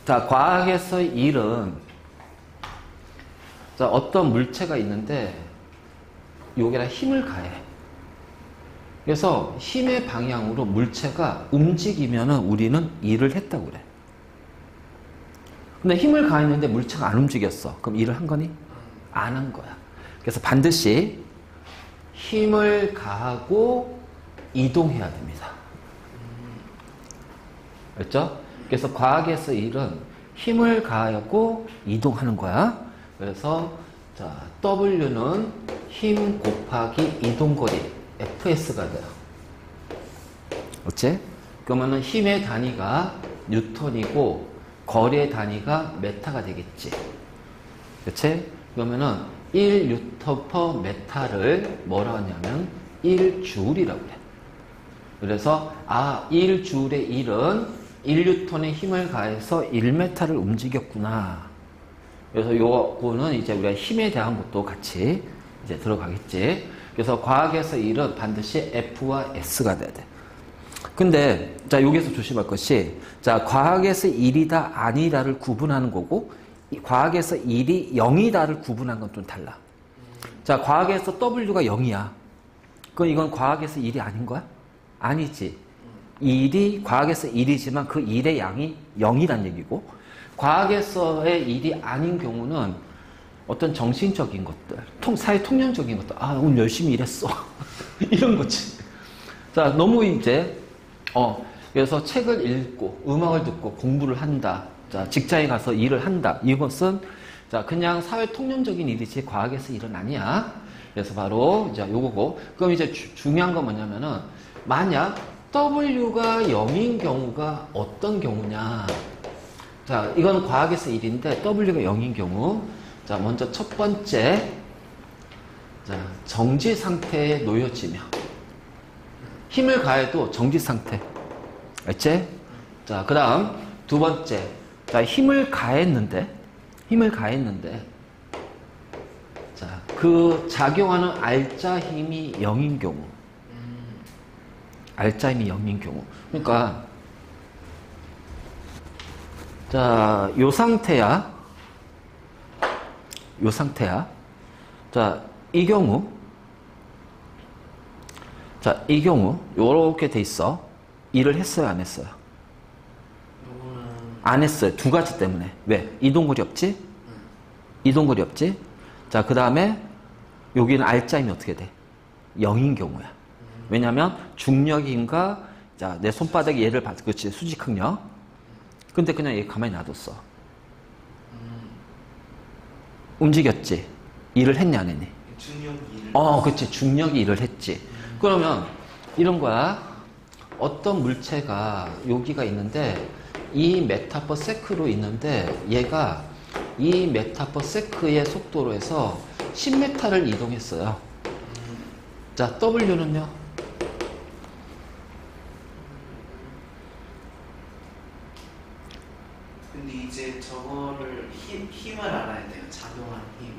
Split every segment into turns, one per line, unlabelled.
자, 과학에서 일은 자, 어떤 물체가 있는데 여기다 힘을 가해. 그래서 힘의 방향으로 물체가 움직이면은 우리는 일을 했다고 그래. 근데 힘을 가했는데 물체가 안 움직였어. 그럼 일을 한 거니? 안 한 거야. 그래서 반드시 힘을 가하고 이동해야 됩니다. 그렇죠? 그래서 과학에서 일은 힘을 가하고 이동하는 거야. 그래서 자, W는 힘 곱하기 이동거리 FS가 돼요. 어째? 그러면은 힘의 단위가 뉴턴이고 거리의 단위가 메타가 되겠지. 그치? 그러면은 1뉴턴 퍼 메타를 뭐라고 하냐면 1주울이라고 그래. 그래서 1주울의 1은 1뉴턴의 힘을 가해서 1메타를 움직였구나. 그래서 요거는 이제 우리가 힘에 대한 것도 같이 이제 들어가겠지. 그래서 과학에서 1은 반드시 F와 S가 돼야 돼. 근데 자, 여기서 조심할 것이 자, 과학에서 1이다 아니다를 구분하는 거고 과학에서 1이 0이다를 구분하는 건 좀 달라. 자, 과학에서 W가 0이야. 그럼 이건 과학에서 1이 아닌 거야? 아니지. 1이 과학에서 1이지만 그 1의 양이 0이란 얘기고 과학에서의 1이 아닌 경우는 어떤 정신적인 것들, 사회 통념적인 것들, 오늘 열심히 일했어. 이런 거지. 자, 너무 이제, 그래서 책을 읽고, 음악을 듣고, 공부를 한다. 자, 직장에 가서 일을 한다. 이것은, 자, 그냥 사회 통념적인 일이지, 과학에서 일은 아니야. 그래서 바로, 이제 요거고. 그럼 이제 중요한 건 뭐냐면은, 만약 W가 0인 경우가 어떤 경우냐. 자, 이건 과학에서 일인데, W가 0인 경우, 자, 먼저 첫 번째, 자, 정지 상태에 놓여지며 힘을 가해도 정지 상태. 알지? 자, 그 다음 두 번째, 자, 힘을 가했는데, 자, 그 작용하는 알짜 힘이 0인 경우, 알짜 힘이 0인 경우. 그러니까, 자, 요 상태야. 자, 이 경우, 요렇게 돼 있어. 일을 했어요, 안 했어요? 안 했어요. 두 가지 때문에. 왜? 이동거리 없지? 이동거리 없지? 자, 그 다음에, 여기는 알짜임이 어떻게 돼? 0인 경우야. 왜냐면, 중력의 힘과, 자, 내 손바닥에 얘를 그렇지, 수직항력. 근데 그냥 얘 가만히 놔뒀어. 움직였지? 일을 했냐, 안 했니?
중력이 일을
그치. 중력이 일을 했지. 그러면 이런 거야. 어떤 물체가 여기가 있는데 2m per sec로 있는데 얘가 2m per sec의 속도로 해서 10m를 이동했어요. 자, W는요?
근데 이제 저거를 힘을 알아야 돼요. 작용한 힘.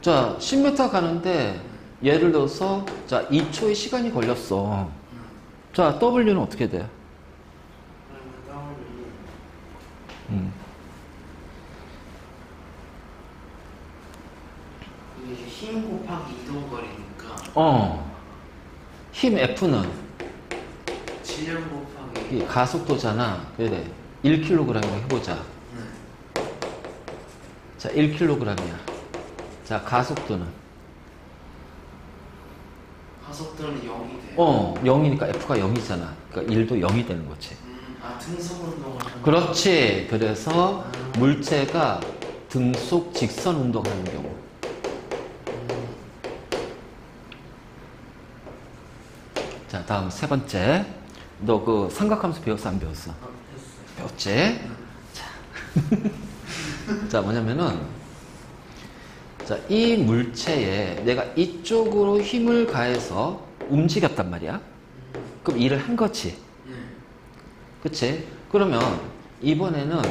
자, 10m 가는데 예를 들어서 자, 2초의 시간이 걸렸어. 자, W는 어떻게 돼?
그러면 이게 힘 곱하기 이동거리니까.
힘 F는
질량 곱하기
이 가속도잖아. 그래. 1kg이라고 해보자. 자, 1kg이야. 자, 가속도는?
가속도는 0이 돼요.
0이니까 F가 0이잖아. 그러니까 1도 0이 되는 거지.
등속 운동을 하는
그렇지. 그래서 물체가 등속 직선 운동하는 경우. 자, 다음 세 번째. 너 그 삼각함수 배웠어, 안 배웠어? 배웠지? 자. 자, 뭐냐면은, 자, 이 물체에 내가 이쪽으로 힘을 가해서 움직였단 말이야. 그럼 일을 한 거지. 그치? 그러면 이번에는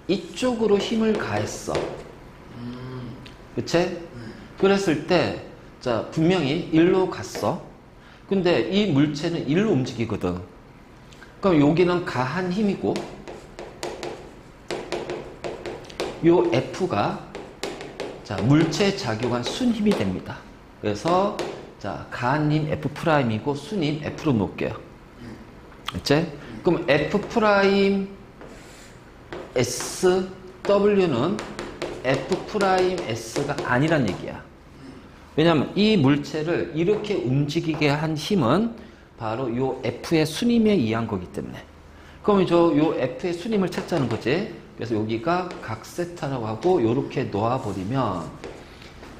이쪽으로 힘을 가했어. 그치? 그랬을 때, 자, 분명히 일로 갔어. 근데 이 물체는 일로 움직이거든. 그럼 여기는 가한 힘이고, 요 F가 자, 물체에 작용한 순힘이 됩니다. 그래서 자, 가한 힘 F'이고 순힘 F로 놓을게요. 그치? 그럼 F'Sw는 F'S가 아니란 얘기야. 왜냐하면 이 물체를 이렇게 움직이게 한 힘은 바로 요 F의 순힘에 의한 거기 때문에. 그럼 요 F의 순힘을 찾자는 거지. 그래서 여기가 각 세타라고 하고 요렇게 놓아버리면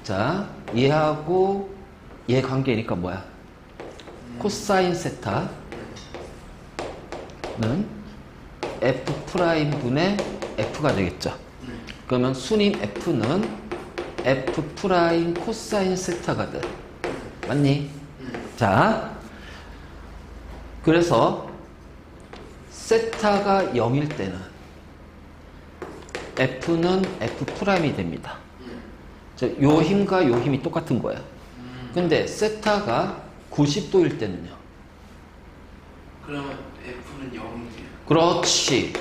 자, 얘하고 얘 관계니까 뭐야? 코사인 세타는 F'분의 F가 되겠죠. 그러면 순임 F는 F' 코사인 세타가 돼. 맞니? 자, 그래서 세타가 0일 때는 F는 F'이 됩니다. 요 힘과 요 힘이 똑같은 거야. 근데 세타가 90도일 때는요.
그러면 F는 0이돼요.
그렇지.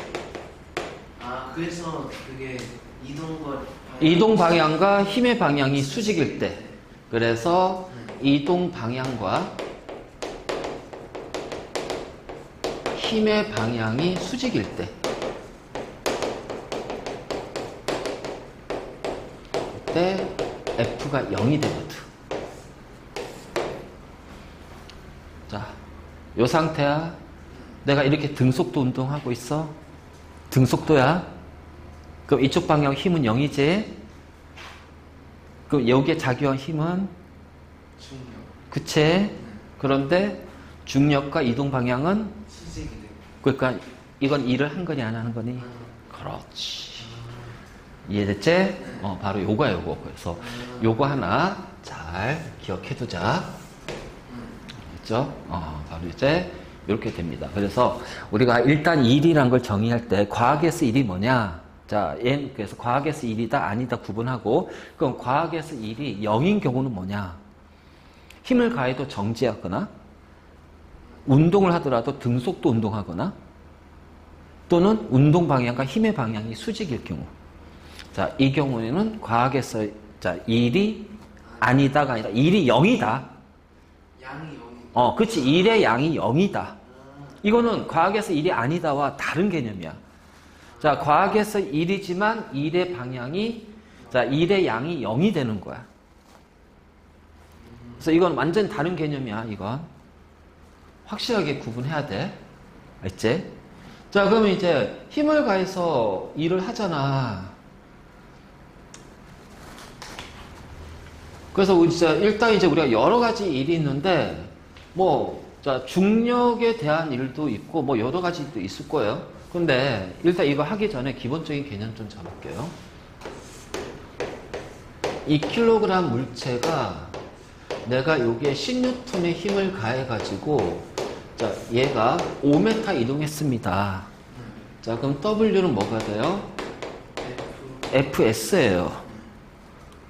아, 그래서 그게
이동 방향과 힘의 방향이 수직일 때. 그래서 이동 방향과 힘의 방향이 수직일 때. 그때 F가 0이 되거든. 자, 요 상태야. 내가 이렇게 등속도 운동하고 있어. 등속도야. 그럼 이쪽 방향 힘은 0이지. 그럼 여기에 작용한 힘은
중력.
그치? 그런데 중력과 이동 방향은
수직이 돼.
그러니까 이건 일을 한 거니 안 하는 거니? 그렇지. 이해됐지? 바로 요거야, 요거. 그래서 요거 하나 잘 기억해 두자. 알겠죠? 바로 이제 이렇게 됩니다. 그래서 우리가 일단 일이란 걸 정의할 때 과학에서 일이 뭐냐? 자, 얘는 그래서 과학에서 일이다, 아니다 구분하고, 그럼 과학에서 일이 0인 경우는 뭐냐? 힘을 가해도 정지하거나, 운동을 하더라도 등속도 운동하거나, 또는 운동 방향과 힘의 방향이 수직일 경우. 자, 이 경우에는 과학에서 자, 일이 아니다가 아니라 일이 0이다.
양이 0이다.
그렇지. 일의 양이 0이다. 이거는 과학에서 일이 아니다와 다른 개념이야. 자, 과학에서 일이지만 일의 방향이 자, 일의 양이 0이 되는 거야. 그래서 이건 완전 다른 개념이야, 이건. 확실하게 구분해야 돼. 알지? 자, 그러면 이제 힘을 가해서 일을 하잖아. 그래서 일단 이제 우리가 여러 가지 일이 있는데, 자, 중력에 대한 일도 있고, 여러 가지도 있을 거예요. 근데 일단 이거 하기 전에 기본적인 개념 좀 잡을게요. 2kg 물체가 내가 여기에 10N의 힘을 가해가지고, 자, 얘가 5m 이동했습니다. 자, 그럼 W는 뭐가 돼요? Fs예요.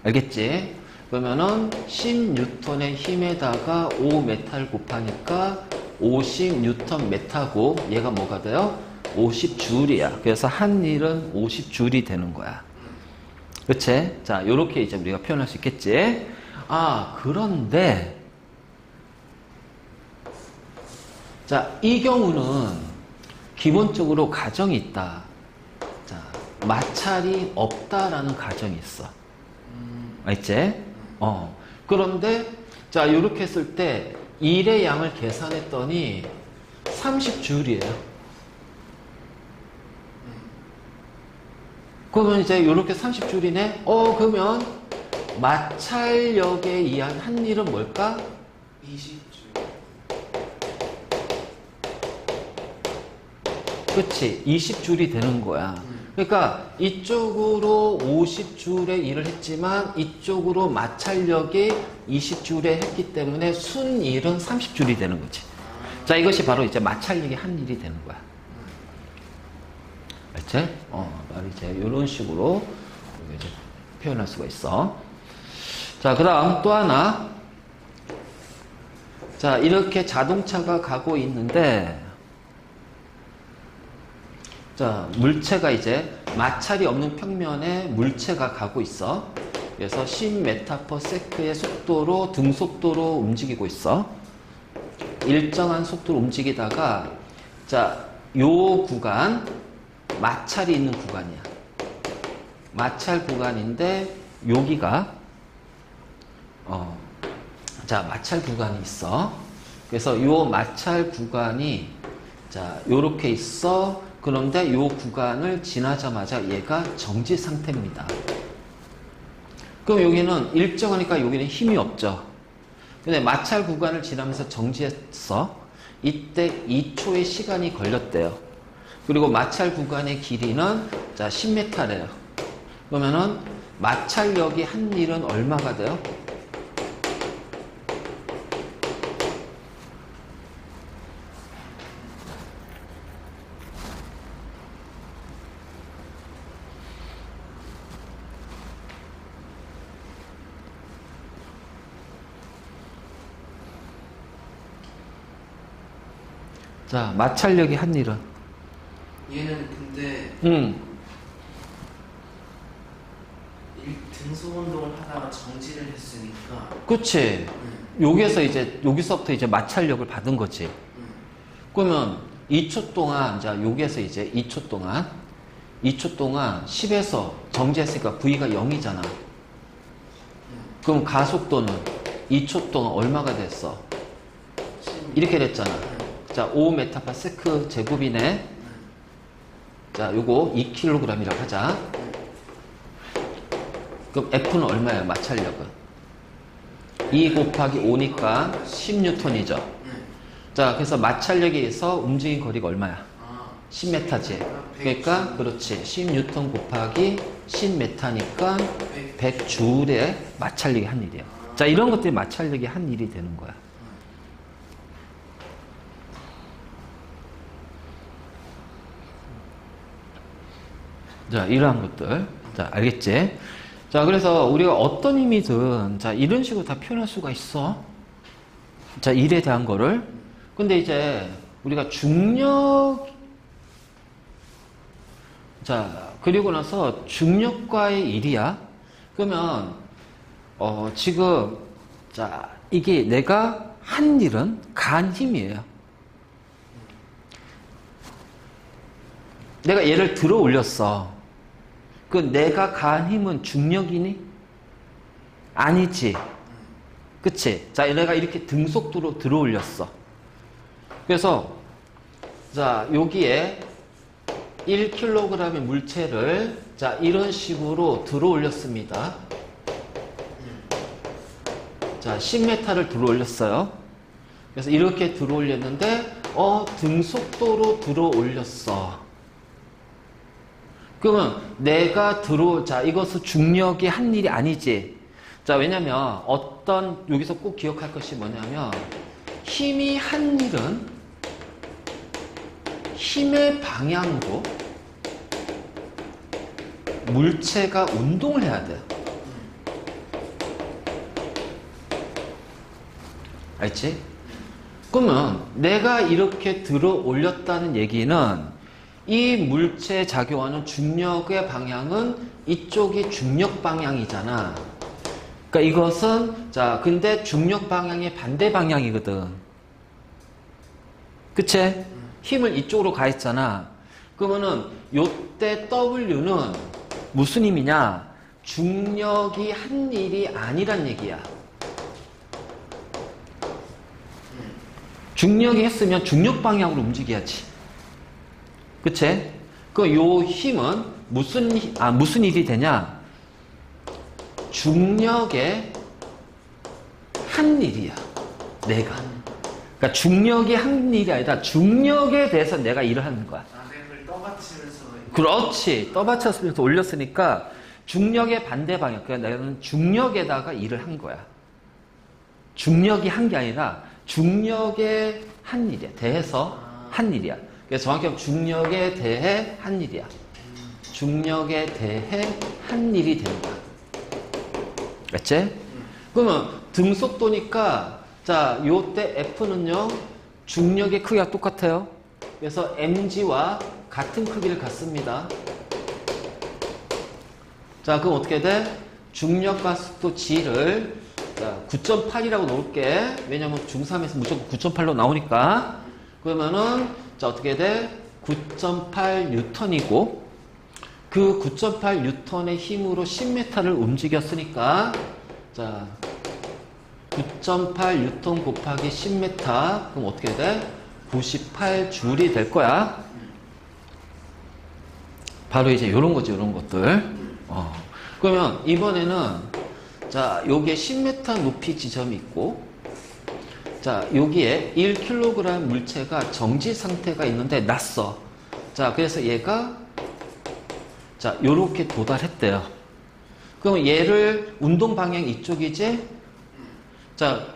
알겠지? 그러면은 10N의 힘에다가 5m를 곱하니까 50Nm고 얘가 뭐가 돼요? 50J이야. 그래서 한 일은 50J이 되는 거야. 그치? 자, 요렇게 이제 우리가 표현할 수 있겠지? 그런데 자, 이 경우는 기본적으로 가정이 있다. 자, 마찰이 없다라는 가정이 있어. 알지? 그런데 자, 요렇게 했을 때 일의 양을 계산했더니 30J이에요. 그러면 이제 요렇게 30J이네? 그러면 마찰력에 의한 한 일은 뭘까?
20주.
그치, 20줄이 되는 거야. 그러니까 이쪽으로 50줄의 일을 했지만 이쪽으로 마찰력이 20줄에 했기 때문에 순일은 30줄이 되는 거지. 자, 이것이 바로 이제 마찰력이 한 일이 되는 거야. 알지? 바로 이제 이런 식으로 이제 표현할 수가 있어. 자, 그 다음 또 하나. 자, 이렇게 자동차가 가고 있는데, 자, 물체가 이제 마찰이 없는 평면에 물체가 가고 있어. 그래서 10m/s의 속도로 등속도로 움직이고 있어. 일정한 속도로 움직이다가 자, 요 구간 마찰이 있는 구간이야. 마찰 구간인데 여기가 자, 마찰 구간이 있어. 그래서 요 마찰 구간이 자, 요렇게 있어. 그런데 요 구간을 지나자마자 얘가 정지 상태입니다. 그럼 여기는 일정하니까 여기는 힘이 없죠. 근데 마찰 구간을 지나면서 정지했어. 이때 2초의 시간이 걸렸대요. 그리고 마찰 구간의 길이는 자, 10m래요. 그러면은 마찰력이 한 일은 얼마가 돼요? 자, 마찰력이 한 일은
얘는 근데 등속 운동을 하다가 정지를 했으니까.
그치. 여기서부터 이제 마찰력을 받은 거지. 그러면 2초 동안, 자, 여기에서 이제 2초 동안 10에서 정지했으니까 V가 0이잖아. 그럼 가속도는 2초 동안 얼마가 됐어? 이렇게 됐잖아. 자, 5m/s 제곱이네. 자, 요거 2kg이라고 하자. 그럼 F는 얼마예요? 마찰력은? 2 곱하기 5니까 10N이죠. 자, 그래서 마찰력에 의해서 움직인 거리가 얼마야? 10m지. 그러니까 그렇지. 10N 곱하기 10m니까 100J의 마찰력이 한 일이야. 자, 이런 것들이 마찰력이 한 일이 되는 거야. 자, 이러한 것들. 자, 알겠지? 자, 그래서 우리가 어떤 힘이든, 자, 이런 식으로 다 표현할 수가 있어. 자, 일에 대한 거를. 근데 이제, 우리가 중력, 자, 그리고 나서 중력과의 일이야. 그러면, 지금, 자, 이게 내가 한 일은 가한 힘이에요. 내가 얘를 들어 올렸어. 그 내가 가한 힘은 중력이니? 아니지. 그치? 자, 내가 이렇게 등속도로 들어 올렸어. 그래서, 자, 여기에 1kg의 물체를, 자, 이런 식으로 들어 올렸습니다. 자, 10m를 들어 올렸어요. 그래서 이렇게 들어 올렸는데, 등속도로 들어 올렸어. 그러면 내가 자, 이것은 중력이 한 일이 아니지. 자, 왜냐면 여기서 꼭 기억할 것이 뭐냐면 힘이 한 일은 힘의 방향으로 물체가 운동을 해야 돼요. 알지? 그러면 내가 이렇게 들어 올렸다는 얘기는 이 물체에 작용하는 중력의 방향은 이쪽이 중력 방향이잖아. 그러니까 이것은, 자, 근데 중력 방향의 반대 방향이거든. 그치? 힘을 이쪽으로 가했잖아. 그러면은, 요때 W는 무슨 힘이냐? 중력이 한 일이 아니란 얘기야. 중력이 했으면 중력 방향으로 움직여야지. 그치? 요 힘은 무슨 일이 되냐? 중력의 한 일이야. 내가. 그러니까 중력이 한 일이 아니라 중력에 대해서 내가 일을 하는 거야.
내가 떠받치면서.
그렇지. 떠받쳤으면서 올렸으니까 중력의 반대 방향. 그러니까 내가는 중력에다가 일을 한 거야. 중력이 한 게 아니라 중력의 한 일이야. 대해서 한 일이야. 그래서 정확히 하면 중력에 대해 한 일이야. 중력에 대해 한 일이 되는 거야. 맞지? 그러면 등속도니까 자, 요때 F는요 중력의 크기가 똑같아요. 그래서 mg와 같은 크기를 갖습니다. 자, 그럼 어떻게 돼? 중력과 속도 G를 9.8이라고 놓을게. 왜냐면 중3에서 무조건 9.8로 나오니까. 그러면은, 자, 어떻게 돼? 9.8 뉴턴이고, 그 9.8 뉴턴의 힘으로 10m를 움직였으니까, 자, 9.8 뉴턴 곱하기 10m, 그럼 어떻게 돼? 98줄이 될 거야. 바로 이제 요런 거지, 요런 것들. 그러면 이번에는, 자, 여기에 10m 높이 지점이 있고, 자, 여기에 1kg 물체가 정지 상태가 있는데 났어. 자, 그래서 얘가, 자, 요렇게 도달했대요. 그럼 얘를 운동 방향 이쪽이지? 자,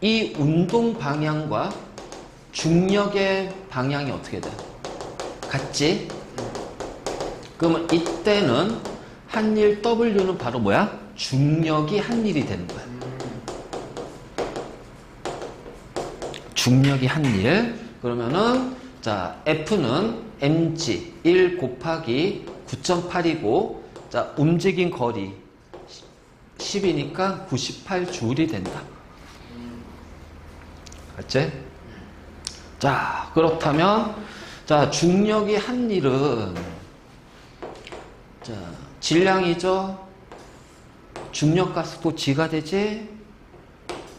이 운동 방향과 중력의 방향이 어떻게 돼? 같지? 그러면 이때는 한일 W는 바로 뭐야? 중력이 한일이 되는 거야. 중력이 한일. 그러면은, 자, F는 mg 1 곱하기 9.8이고, 자, 움직인 거리 10이니까 98줄이 된다. 알지? 자, 그렇다면, 자, 중력이 한 일은, 자, 질량이죠? 중력과 속도 G가 되지?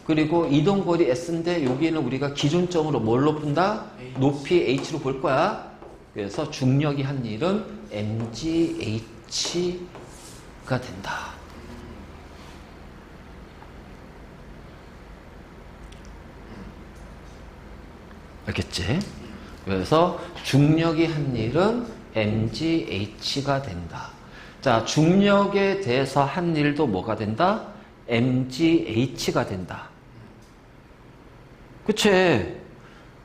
그리고 이동거리 S인데, 여기는 우리가 기준점으로 뭘로 푼다? 높이 H로 볼 거야. 그래서 중력이 한 일은 mgH가 된다. 알겠지? 그래서 중력이 한 일은 mgH가 된다. 자, 중력에 대해서 한 일도 뭐가 된다? mgH가 된다. 그치?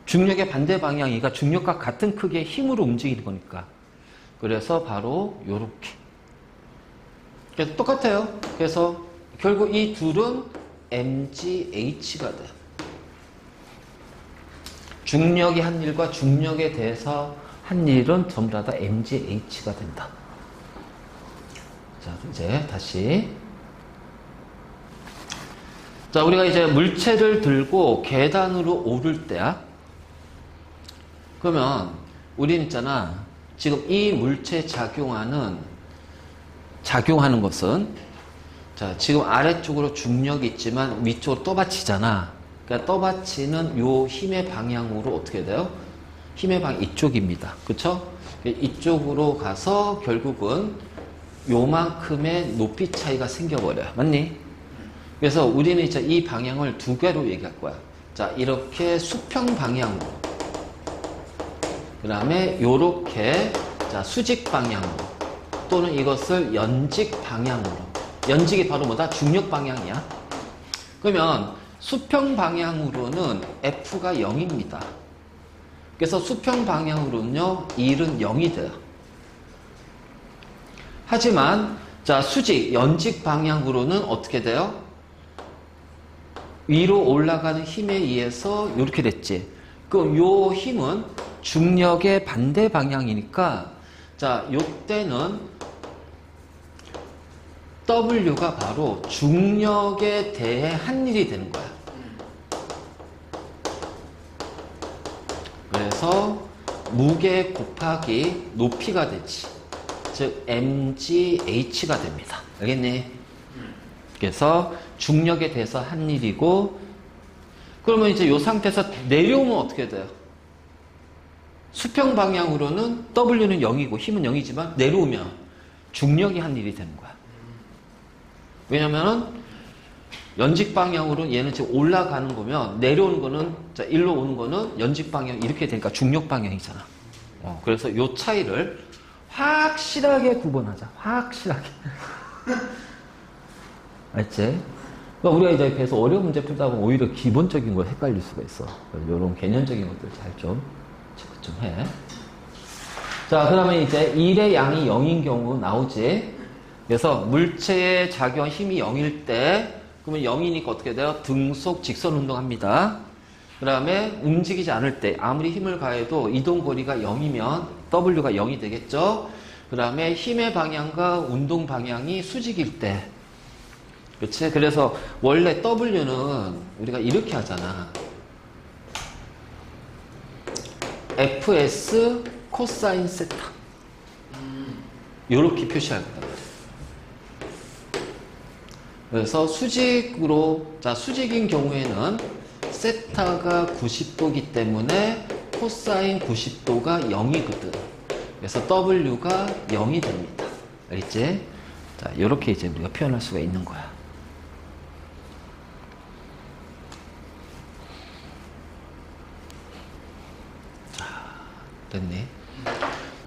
중력의 반대 방향이가 중력과 같은 크기의 힘으로 움직이는 거니까. 그래서 바로 요렇게. 그래서 똑같아요. 그래서 결국 이 둘은 mgH가 돼. 중력이 한 일과 중력에 대해서 한 일은 전부 다 mgH가 된다. 자, 이제 다시. 자, 우리가 이제 물체를 들고 계단으로 오를 때야. 그러면 우리는 있잖아. 지금 이 물체에 작용하는 것은, 자, 지금 아래쪽으로 중력이 있지만 위쪽으로 떠받치잖아. 그러니까 떠받치는 요 힘의 방향으로 어떻게 돼요? 힘의 방향 이쪽입니다. 그쵸? 이쪽으로 가서 결국은 요만큼의 높이 차이가 생겨버려요. 맞니? 그래서 우리는 이제 이 방향을 두 개로 얘기할 거야. 자, 이렇게 수평 방향으로. 그 다음에 요렇게, 자, 수직 방향으로. 또는 이것을 연직 방향으로. 연직이 바로 뭐다? 중력 방향이야. 그러면 수평 방향으로는 F가 0입니다. 그래서 수평 방향으로는요, 1은 0이 돼요. 하지만, 자, 수직, 연직 방향으로는 어떻게 돼요? 위로 올라가는 힘에 의해서 이렇게 됐지. 그럼 요 힘은 중력의 반대 방향이니까, 자, 요때는 W가 바로 중력에 대해 한 일이 되는 거야. 그래서 무게 곱하기 높이가 되지. 즉 mgH가 됩니다. 알겠니? 그래서 중력에 대해서 한 일이고, 그러면 이제 이 상태에서 내려오면 어떻게 돼요? 수평 방향으로는 W는 0이고 힘은 0이지만 내려오면 중력이 한 일이 되는 거야. 왜냐면은 연직 방향으로는 얘는 지금 올라가는 거면 내려오는 거는, 자, 일로 오는 거는 연직 방향 이렇게 되니까 중력 방향이잖아. 그래서 이 차이를 확실하게 구분하자. 확실하게. 알지? 그러니까 우리가 이제 계속 어려운 문제 풀다 보면 오히려 기본적인 걸 헷갈릴 수가 있어. 이런 개념적인 것들 잘 좀 체크 좀 해. 자, 그러면 이제 1의 양이 0인 경우 나오지. 그래서 물체의 작용 힘이 0일 때, 그러면 0이니까 어떻게 돼요? 등속 직선 운동합니다. 그 다음에 움직이지 않을 때, 아무리 힘을 가해도 이동 거리가 0이면 W가 0이 되겠죠. 그 다음에 힘의 방향과 운동 방향이 수직일 때. 그렇지? 그래서 원래 W는 우리가 이렇게 하잖아. FS 코사인 세타. 이렇게 표시할 거다. 그래서 수직으로, 자, 수직인 경우에는 세타가 90도기 때문에 코사인 90도가 0이거든. 그래서 W가 0이 됩니다. 알겠지? 자, 이렇게 이제 우리가 표현할 수가 있는 거야. 자, 됐니?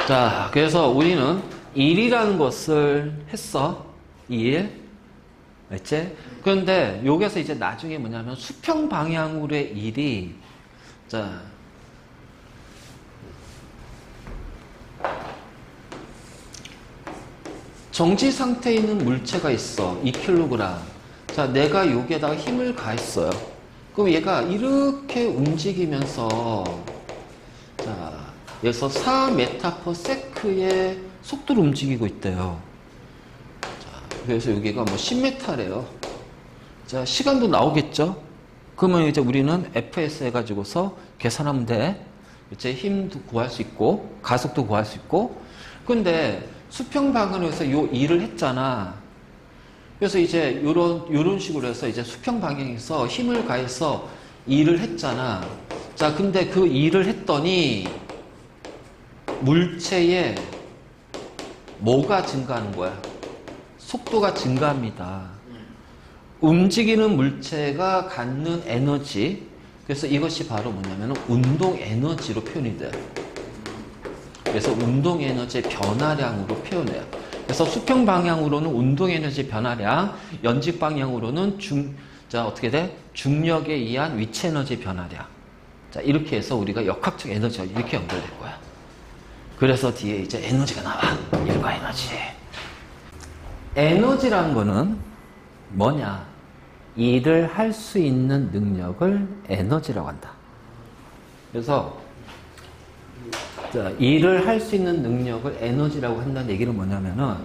자, 그래서 우리는 1이라는 것을 했어. 1. 알지? 그런데 여기서 이제 나중에 뭐냐면 수평 방향으로의 1이, 자, 정지 상태에 있는 물체가 있어. 2kg. 자, 내가 여기에다가 힘을 가했어요. 그럼 얘가 이렇게 움직이면서, 자, 여기서 4m/s의 속도로 움직이고 있대요. 자, 그래서 여기가 뭐 10m래요. 자, 시간도 나오겠죠? 그러면 이제 우리는 FS 해가지고서 계산하면 돼. 이제 힘도 구할 수 있고, 가속도 구할 수 있고. 근데 수평 방향에서 요 일을 했잖아. 그래서 이제 요런 식으로 해서 이제 수평 방향에서 힘을 가해서 일을 했잖아. 자, 근데 그 일을 했더니 물체에 뭐가 증가하는 거야? 속도가 증가합니다. 움직이는 물체가 갖는 에너지. 그래서 이것이 바로 뭐냐면 운동 에너지로 표현이 돼요. 그래서 운동 에너지의 변화량으로 표현해요. 그래서 수평 방향으로는 운동 에너지 변화량, 연직 방향으로는 자, 어떻게 돼? 중력에 의한 위치 에너지 변화량. 자, 이렇게 해서 우리가 역학적 에너지가 이렇게 연결될 거야. 그래서 뒤에 이제 에너지가 나와. 일과 에너지. 에너지라는 거는 뭐냐? 일을 할 수 있는 능력을 에너지라고 한다. 그래서 자, 일을 할 수 있는 능력을 에너지라고 한다는 얘기는 뭐냐면은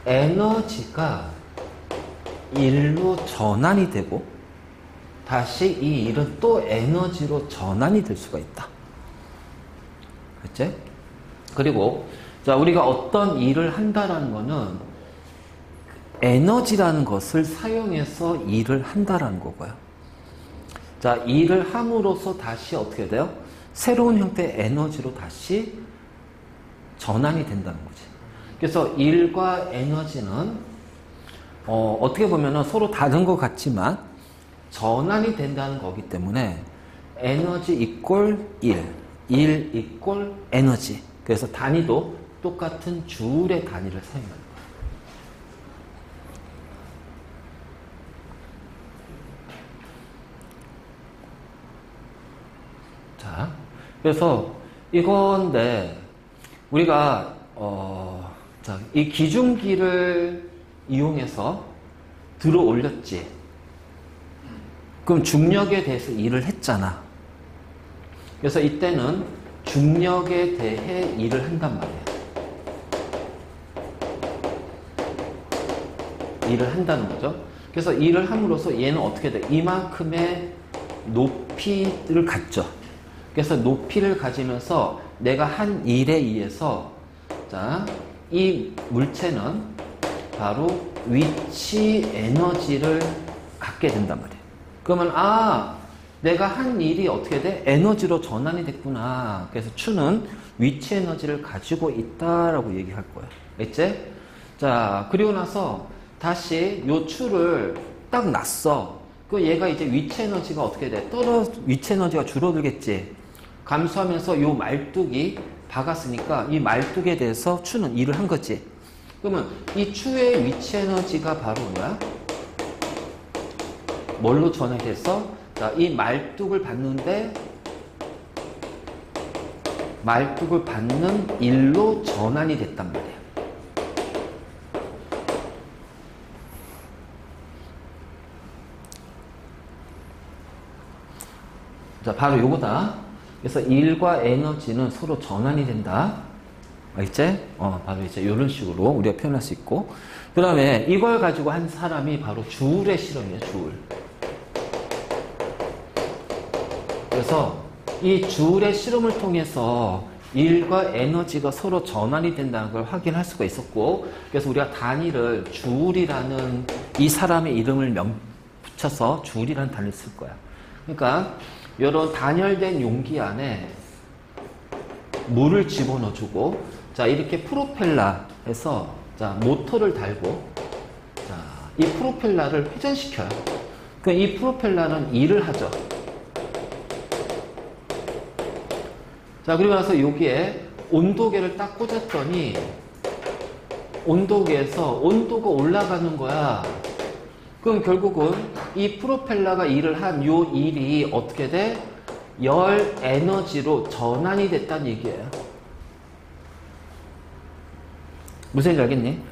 에너지가 일로 전환이 되고 다시 이 일은 또 에너지로 전환이 될 수가 있다. 그치? 그리고 자, 우리가 어떤 일을 한다라는 거는 에너지라는 것을 사용해서 일을 한다라는 거고요. 자, 일을 함으로써 다시 어떻게 돼요? 새로운 형태의 에너지로 다시 전환이 된다는 거지. 그래서 일과 에너지는 어떻게 보면 서로 다른 것 같지만 전환이 된다는 거기 때문에 에너지 이꼴 1, 1 이꼴 에너지. 그래서 단위도 똑같은 줄의 단위를 사용합니다. 자, 그래서 이건데 우리가 자, 이 기중기를 이용해서 들어 올렸지. 그럼 중력에 대해서 일을 했잖아. 그래서 이때는 중력에 대해 일을 한단 말이야. 일을 한다는 거죠. 그래서 일을 함으로써 얘는 어떻게 돼? 이만큼의 높이를 갖죠. 그래서 높이를 가지면서 내가 한 일에 의해서 자, 이 물체는 바로 위치 에너지를 갖게 된단 말이에요. 그러면 내가 한 일이 어떻게 돼? 에너지로 전환이 됐구나. 그래서 추는 위치 에너지를 가지고 있다라고 얘기할 거야. 알겠지? 자, 그리고 나서 다시 요 추를 딱 놨어. 그 얘가 이제 위치 에너지가 어떻게 돼? 위치 에너지가 줄어들겠지. 감소하면서 요 말뚝이 박았으니까 이 말뚝에 대해서 추는 일을 한 거지. 그러면 이 추의 위치 에너지가 바로 뭐야? 뭘로 전환이 됐어? 자, 이 말뚝을 받는데 말뚝을 받는 일로 전환이 됐단 말이야. 자, 바로 요거다. 그래서 일과 에너지는 서로 전환이 된다. 알겠지? 바로 이제 이런 식으로 우리가 표현할 수 있고. 그 다음에 이걸 가지고 한 사람이 바로 주울의 실험이에요, 주울. 그래서 이 주울의 실험을 통해서 일과 에너지가 서로 전환이 된다는 걸 확인할 수가 있었고, 그래서 우리가 단위를 주울이라는 이 사람의 이름을 붙여서 주울이라는 단위를 쓸 거야. 그러니까 이런 단열된 용기 안에 물을 집어넣어주고, 자 이렇게 프로펠러에서 자 모터를 달고, 자 이 프로펠러를 회전시켜요. 그러니까 이 프로펠러는 일을 하죠. 자, 그리고 나서 여기에 온도계를 딱 꽂았더니 온도계에서 온도가 올라가는 거야. 그럼 결국은 이 프로펠러가 일을 한 요 일이 어떻게 돼? 열 에너지로 전환이 됐다는 얘기예요. 무슨 얘기인지 알겠니?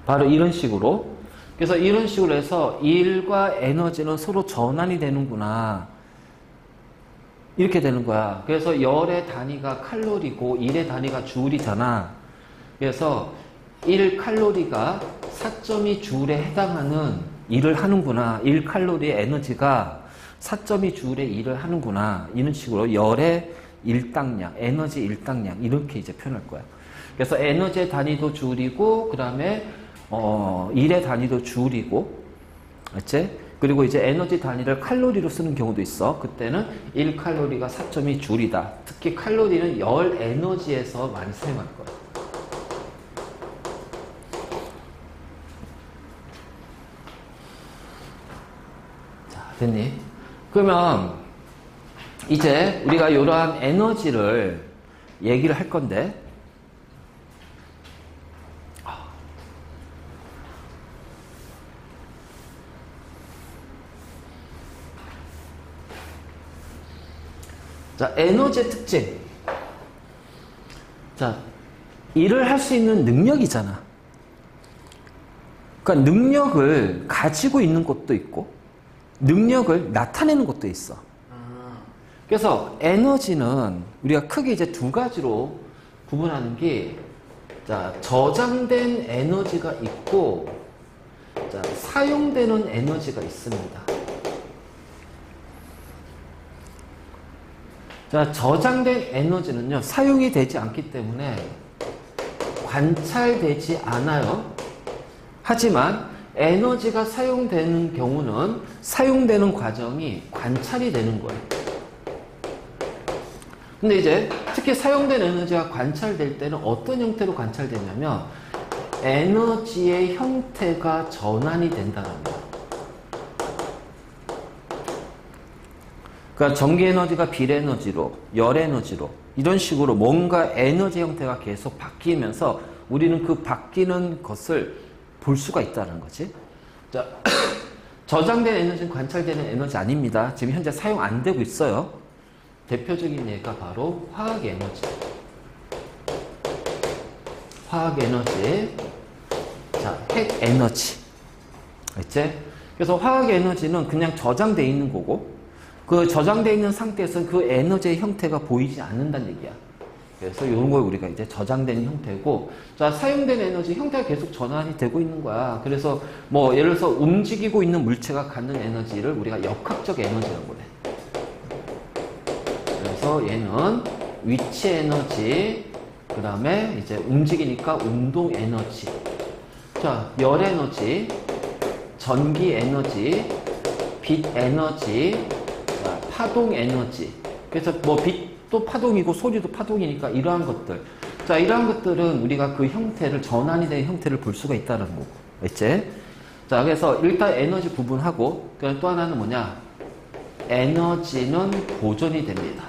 바로 이런 식으로. 그래서 이런 식으로 해서 일과 에너지는 서로 전환이 되는구나. 이렇게 되는 거야. 그래서 열의 단위가 칼로리고 일의 단위가 주울이잖아. 그래서 1칼로리가 4.2주울에 해당하는 일을 하는구나. 1칼로리의 에너지가 4.2주울의 일을 하는구나. 이런 식으로 열의 일당량, 에너지 일당량 이렇게 이제 표현할 거야. 그래서 에너지의 단위도 주울이고, 그 다음에 일의 단위도 주울이고, 알지? 그리고 이제 에너지 단위를 칼로리로 쓰는 경우도 있어. 그때는 1칼로리가 4.2주울이다. 특히 칼로리는 열 에너지에서 많이 사용할 거야. 자, 됐니? 그러면 이제 우리가 이러한 에너지를 얘기를 할 건데, 자, 에너지의 특징. 자, 일을 할 수 있는 능력이잖아. 그러니까 능력을 가지고 있는 것도 있고, 능력을 나타내는 것도 있어. 그래서 에너지는 우리가 크게 이제 두 가지로 구분하는 게, 자, 저장된 에너지가 있고, 자, 사용되는 에너지가 있습니다. 자, 저장된 에너지는요, 사용이 되지 않기 때문에 관찰되지 않아요. 하지만 에너지가 사용되는 경우는 사용되는 과정이 관찰이 되는 거예요. 근데 이제 특히 사용된 에너지가 관찰될 때는 어떤 형태로 관찰되냐면 에너지의 형태가 전환이 된다는 거예요. 그러니까 전기 에너지가 빌 에너지로, 열 에너지로 이런 식으로 뭔가 에너지 형태가 계속 바뀌면서 우리는 그 바뀌는 것을 볼 수가 있다는 거지. 자, 저장된 에너지는 관찰되는 에너지 아닙니다. 지금 현재 사용 안 되고 있어요. 대표적인 예가 바로 화학 에너지. 화학 에너지. 자, 핵 에너지. 알지? 그래서 화학 에너지는 그냥 저장되어 있는 거고, 그 저장되어 있는 상태에서 그 에너지의 형태가 보이지 않는다는 얘기야. 그래서 이런 걸 우리가 이제 저장된 형태고, 자, 사용된 에너지 형태가 계속 전환이 되고 있는 거야. 그래서 뭐 예를 들어서 움직이고 있는 물체가 갖는 에너지를 우리가 역학적 에너지라고 그래. 그래서 얘는 위치 에너지, 그 다음에 이제 움직이니까 운동 에너지. 자, 열 에너지, 전기 에너지, 빛 에너지, 자, 파동 에너지. 그래서 뭐 빛도 파동이고 소리도 파동이니까 이러한 것들. 자, 이러한 것들은 우리가 그 형태를, 전환이 된 형태를 볼 수가 있다는 거고. 알지? 자, 그래서 일단 에너지 구분하고, 그다음 또 하나는 뭐냐? 에너지는 보존이 됩니다.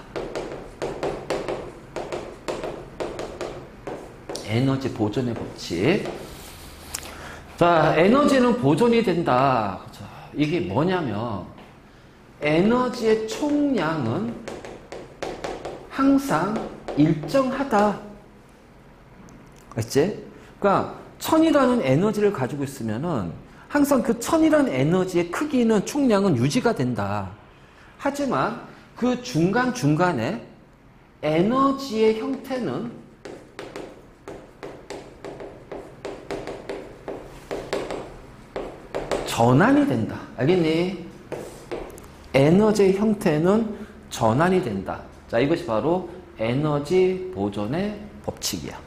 에너지 보존의 법칙. 자, 에너지는 보존이 된다. 자, 이게 뭐냐면, 에너지의 총량은 항상 일정하다. 알지? 그러니까 1000이라는 에너지를 가지고 있으면은 항상 그 1000이라는 에너지의 크기는 총량은 유지가 된다. 하지만 그 중간중간에 에너지의 형태는 전환이 된다. 알겠니? 에너지의 형태는 전환이 된다. 자, 이것이 바로 에너지 보존의 법칙이야.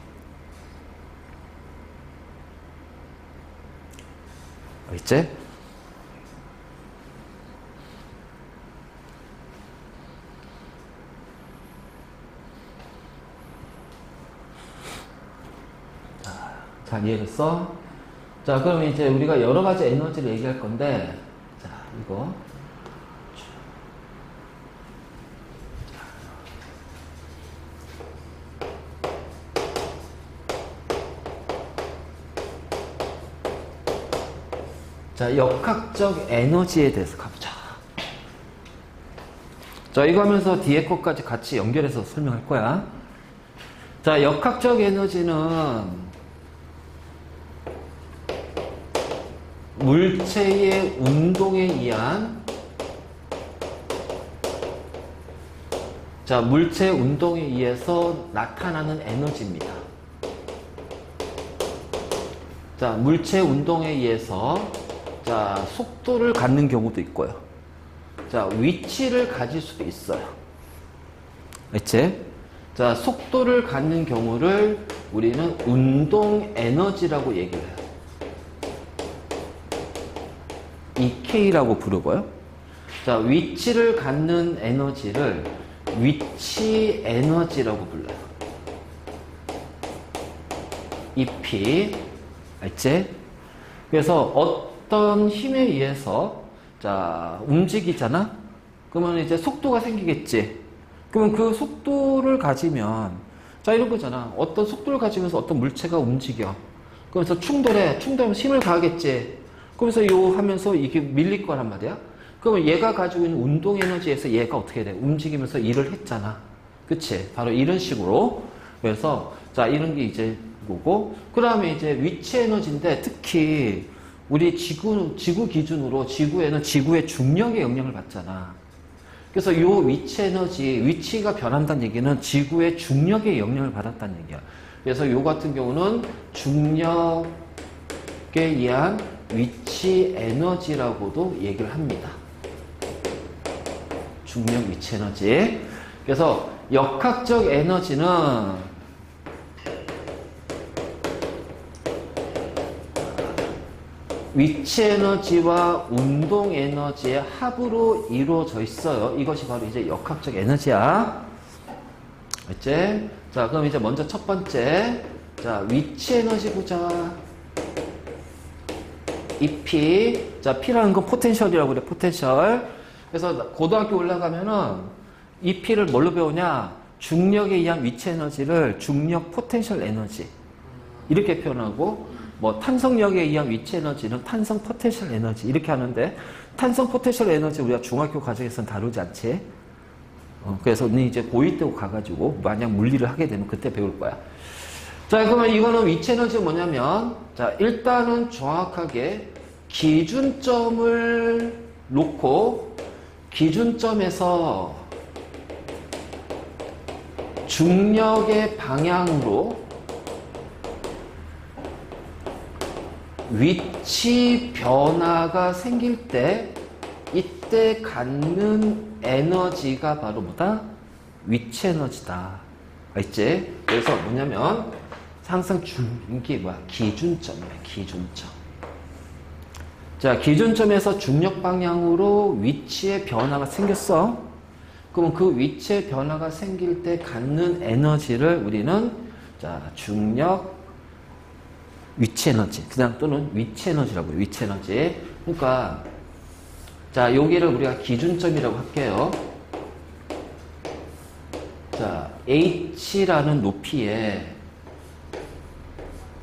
알겠지? 잘 이해됐어? 자, 그럼 이제 우리가 여러 가지 에너지를 얘기할 건데, 자, 이거. 자, 역학적 에너지에 대해서 가보자. 자, 이거 하면서 뒤에 것까지 같이 연결해서 설명할 거야. 자, 역학적 에너지는 물체의 운동에 의한 자, 물체의 운동에 의해서 나타나는 에너지입니다. 자, 물체의 운동에 의해서 자, 속도를 갖는 경우도 있고요. 자, 위치를 가질 수도 있어요. 알지? 자, 속도를 갖는 경우를 우리는 운동 에너지라고 얘기를 해요. EK라고 부르고요. 자, 위치를 갖는 에너지를 위치 에너지라고 불러요. EP. 알지? 그래서 어떤 힘에 의해서 자, 움직이잖아? 그러면 이제 속도가 생기겠지. 그러면 그 속도를 가지면 자, 이런 거잖아. 어떤 속도를 가지면서 어떤 물체가 움직여. 그러면서 충돌해. 충돌하면 힘을 가하겠지. 그러면서 요 하면서 이게 밀릴 거란 말이야. 그러면 얘가 가지고 있는 운동 에너지에서 얘가 어떻게 돼? 움직이면서 일을 했잖아. 그치? 바로 이런 식으로. 그래서 자, 이런 게 이제 거고, 그 다음에 이제 위치 에너지인데 특히 우리 지구 기준으로 지구에는 지구의 중력의 영향을 받잖아. 그래서 요 위치 에너지, 위치가 변한다는 얘기는 지구의 중력의 영향을 받았다는 얘기야. 그래서 요 같은 경우는 중력에 의한 위치 에너지라고도 얘기를 합니다. 중력 위치 에너지. 그래서 역학적 에너지는 위치 에너지와 운동 에너지의 합으로 이루어져 있어요. 이것이 바로 이제 역학적 에너지야. 알지? 자, 그럼 이제 먼저 첫 번째. 자, 위치 에너지 보자. EP. 자, P라는 건 포텐셜이라고 그래, 포텐셜. 그래서 고등학교 올라가면은 EP를 뭘로 배우냐? 중력에 의한 위치 에너지를 중력 포텐셜 에너지. 이렇게 표현하고, 뭐, 탄성력에 의한 위치 에너지는 탄성 포텐셜 에너지. 이렇게 하는데, 탄성 포텐셜 에너지 우리가 중학교 과정에서는 다루지 않지. 그래서 니 이제 고2 때 가가지고, 만약 물리를 하게 되면 그때 배울 거야. 자, 그러면 이거는 위치 에너지가 뭐냐면, 자, 일단은 정확하게 기준점을 놓고, 기준점에서 중력의 방향으로 위치 변화가 생길 때 이때 갖는 에너지가 바로 뭐다? 위치 에너지다. 알지? 그래서 뭐냐면 항상 이게 뭐야? 기준점이야. 기준점. 자, 기준점에서 중력 방향으로 위치의 변화가 생겼어. 그럼 그 위치의 변화가 생길 때 갖는 에너지를 우리는 자, 중력 위치 에너지, 그냥 또는 위치 에너지라고 해요. 위치 에너지. 그러니까 자, 여기를 우리가 기준점이라고 할게요. 자, H라는 높이에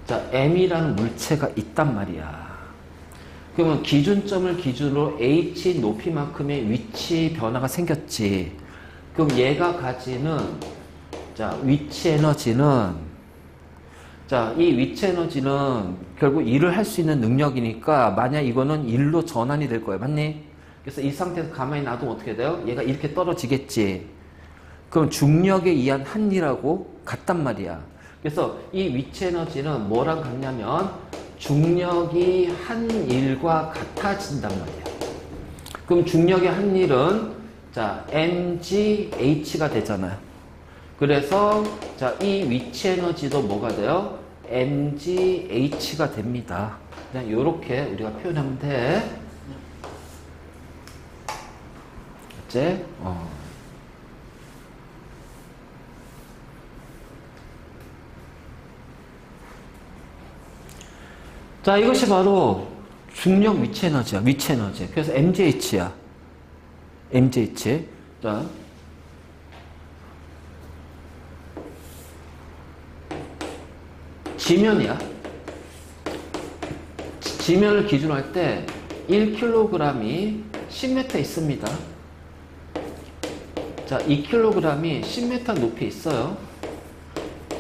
자, M이라는 물체가 있단 말이야. 그러면 기준점을 기준으로 H 높이만큼의 위치 변화가 생겼지. 그럼 얘가 가지는 자, 위치 에너지는 자, 이 위치 에너지는 결국 일을 할 수 있는 능력이니까 만약 이거는 일로 전환이 될 거예요. 맞니? 그래서 이 상태에서 가만히 놔두면 어떻게 돼요? 얘가 이렇게 떨어지겠지. 그럼 중력에 의한 한이라고 같단 말이야. 그래서 이 위치 에너지는 뭐랑 같냐면 중력이 한 일과 같아진단 말이야. 그럼 중력의 한 일은 자 mgh가 되잖아요. 그래서 자 이 위치 에너지도 뭐가 돼요? mgh가 됩니다. 그냥 이렇게 우리가 표현하면 돼. 이제 자, 이것이 바로 중력 위치 에너지야. 위치 에너지. 그래서 mgh야. mgh. 자. 지면이야. 지면을 기준으로 할 때 1kg이 10m 있습니다. 자, 2kg이 10m 높이에 있어요.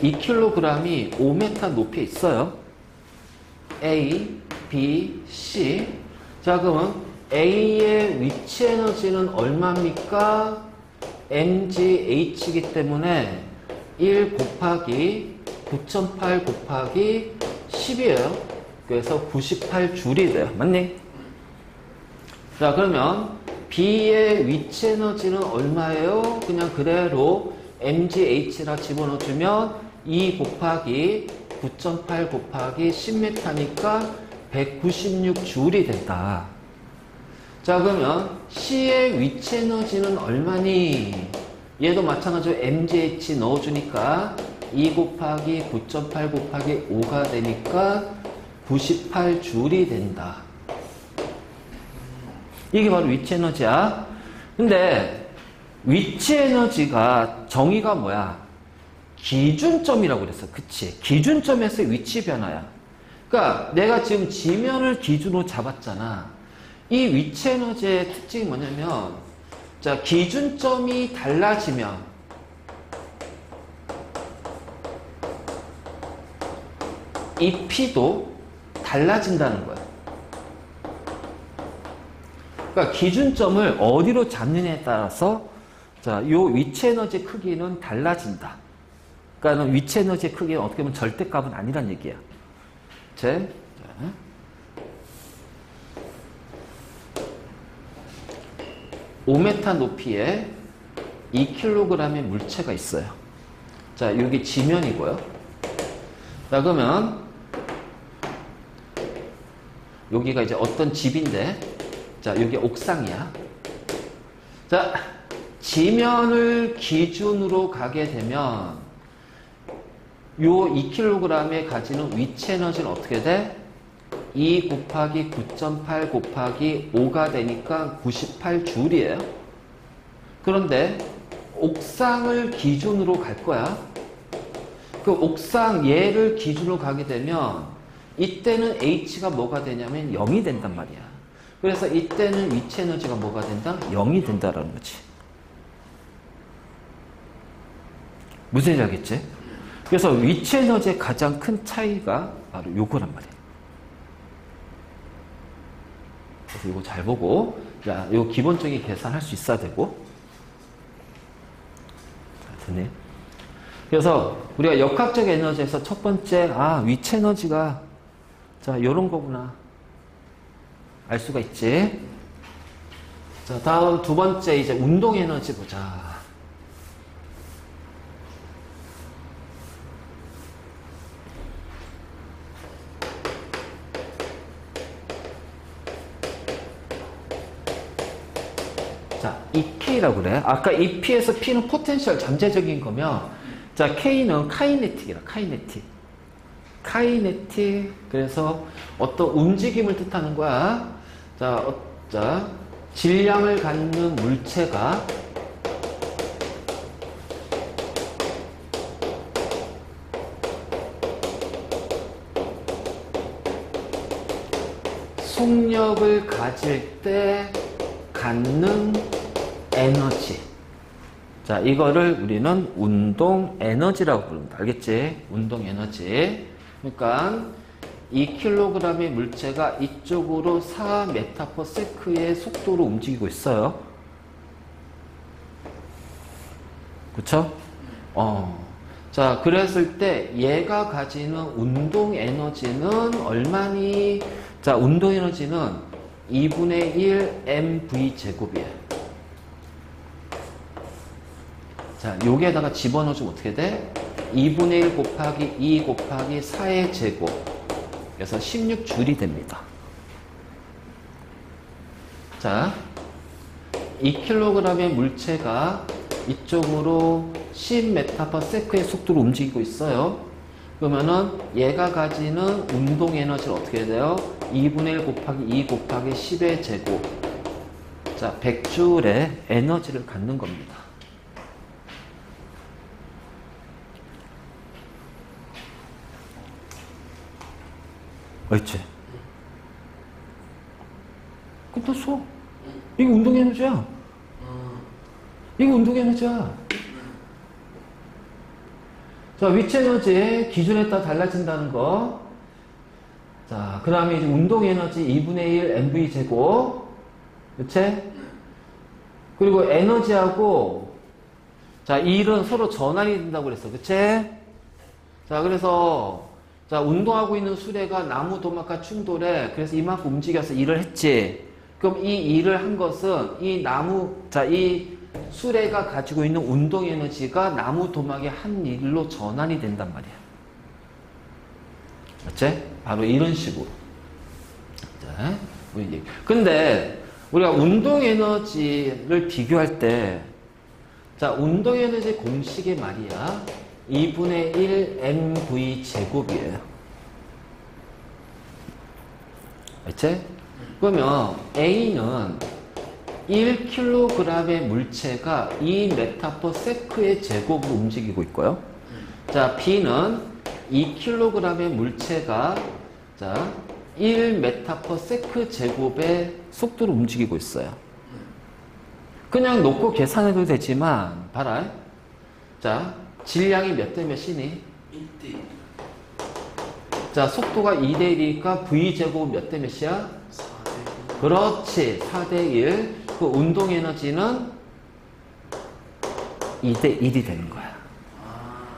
2kg이 5m 높이에 있어요. A, B, C. 자, 그러면 A의 위치 에너지는 얼마입니까? mgH이기 때문에 1 곱하기 9.8 곱하기 10이에요. 그래서 98줄이 돼요. 맞니? 자, 그러면 B의 위치 에너지는 얼마예요? 그냥 그대로 mgH라 집어넣어주면 2 곱하기 9.8 곱하기 10m니까 196줄이 된다. 자, 그러면 C의 위치 에너지는 얼마니? 얘도 마찬가지로 mgh 넣어주니까 2 곱하기 9.8 곱하기 5가 되니까 98줄이 된다. 이게 바로 위치 에너지야. 근데 위치 에너지가 정의가 뭐야? 기준점이라고 그랬어. 그치? 기준점에서의 위치 변화야. 그러니까 내가 지금 지면을 기준으로 잡았잖아. 이 위치 에너지의 특징이 뭐냐면 자, 기준점이 달라지면 이 P도 달라진다는 거야. 그러니까 기준점을 어디로 잡느냐에 따라서 자, 요 위치 에너지 크기는 달라진다. 그러니까 위치 에너지의 크기는 어떻게 보면 절대값은 아니란 얘기야. 자, 5m 높이에 2kg의 물체가 있어요. 자, 여기 지면이고요. 자, 그러면 여기가 이제 어떤 집인데, 자, 여기 옥상이야. 자, 지면을 기준으로 가게 되면 요 2kg에 가지는 위치 에너지는 어떻게 돼? 2 곱하기 9.8 곱하기 5가 되니까 98줄이에요. 그런데 옥상을 기준으로 갈 거야. 그 옥상 얘를 기준으로 가게 되면 이때는 H가 뭐가 되냐면 0이 된단 말이야. 그래서 이때는 위치 에너지가 뭐가 된다? 0이 된다라는 거지. 무슨 얘기 하겠지? 그래서 위치 에너지의 가장 큰 차이가 바로 요거란 말이야. 그래서 이거 잘 보고, 자, 요 기본적인 계산할 수 있어야 되고. 자, 됐네. 그래서 우리가 역학적 에너지에서 첫 번째, 위치 에너지가, 자, 요런 거구나. 알 수가 있지. 자, 다음 두 번째, 이제 운동 에너지 보자. 자, EK라고 그래. 아까 EP에서 P는 포텐셜 잠재적인 거면, 자, K는 카이네틱이라, 카이네틱. 카이네틱. 그래서 어떤 움직임을 뜻하는 거야. 자, 질량을 갖는 물체가 속력을 가질 때 갖는 에너지. 자, 이거를 우리는 운동 에너지라고 부릅니다. 알겠지? 운동 에너지. 그러니까 2kg의 물체가 이쪽으로 4m/s의 속도로 움직이고 있어요. 그쵸? 자, 그랬을 때 얘가 가지는 운동 에너지는 얼마니? 자, 운동 에너지는 2분의 1 mv 제곱이에요. 자, 여기에다가 집어넣어주면 어떻게 돼? 2분의 1 곱하기 2 곱하기 4의 제곱. 그래서 16줄이 됩니다. 자, 2kg의 물체가 이쪽으로 10m/s의 속도로 움직이고 있어요. 그러면은 얘가 가지는 운동 에너지를 어떻게 해야 돼요? 2분의 1 곱하기 2 곱하기 10의 제곱. 자, 100줄의 에너지를 갖는 겁니다. 그렇지? 끝났어. 이게 운동 에너지야. 이게 운동 에너지야. 자, 위치 에너지의 기준에 따라 달라진다는 거. 자, 그 다음에 이제 운동 에너지 2분의 1 mv 제곱. 그치? 그리고 에너지하고, 자, 이 일은 서로 전환이 된다고 그랬어. 그치? 자, 그래서, 자, 운동하고 있는 수레가 나무 도막과 충돌해. 그래서 이만큼 움직여서 일을 했지. 그럼 이 일을 한 것은 이 나무, 자, 이 수레가 가지고 있는 운동 에너지가 나무 도막의 한 일로 전환이 된단 말이야. 맞지? 바로 이런 식으로. 자, 근데 우리가 운동 에너지를 비교할 때, 자, 운동 에너지 공식이 말이야. 2분의 1 mv 제곱이에요. 맞지? 그러면 A는 1kg의 물체가 2m/s의 제곱으로 움직이고 있고요. 자, B는 2kg의 물체가 자 1m/s 제곱의 속도로 움직이고 있어요. 그냥 놓고 계산해도 되지만 봐라. 자, 질량이 몇 대 몇이니?
1대1.
자, 속도가 2대1이니까 V제곱 몇 대 몇이야?
4대1.
그렇지. 4대1. 그 운동 에너지는 2대1이 되는 거야.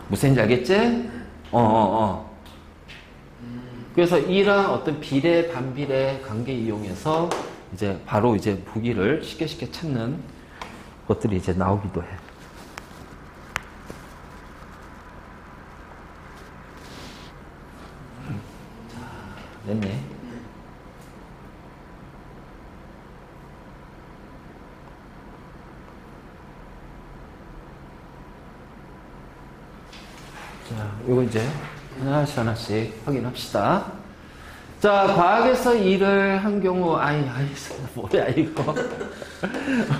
무슨 얘기인지 알겠지? 그래서 이러한 어떤 비례, 반비례 관계 이용해서 이제 바로 이제 보기를 쉽게 찾는 것들이 이제 나오기도 해. 자, 됐네. 자, 이거 이제 하나씩 확인합시다. 자, 과학에서 일을 한 경우, 뭐야, 이거.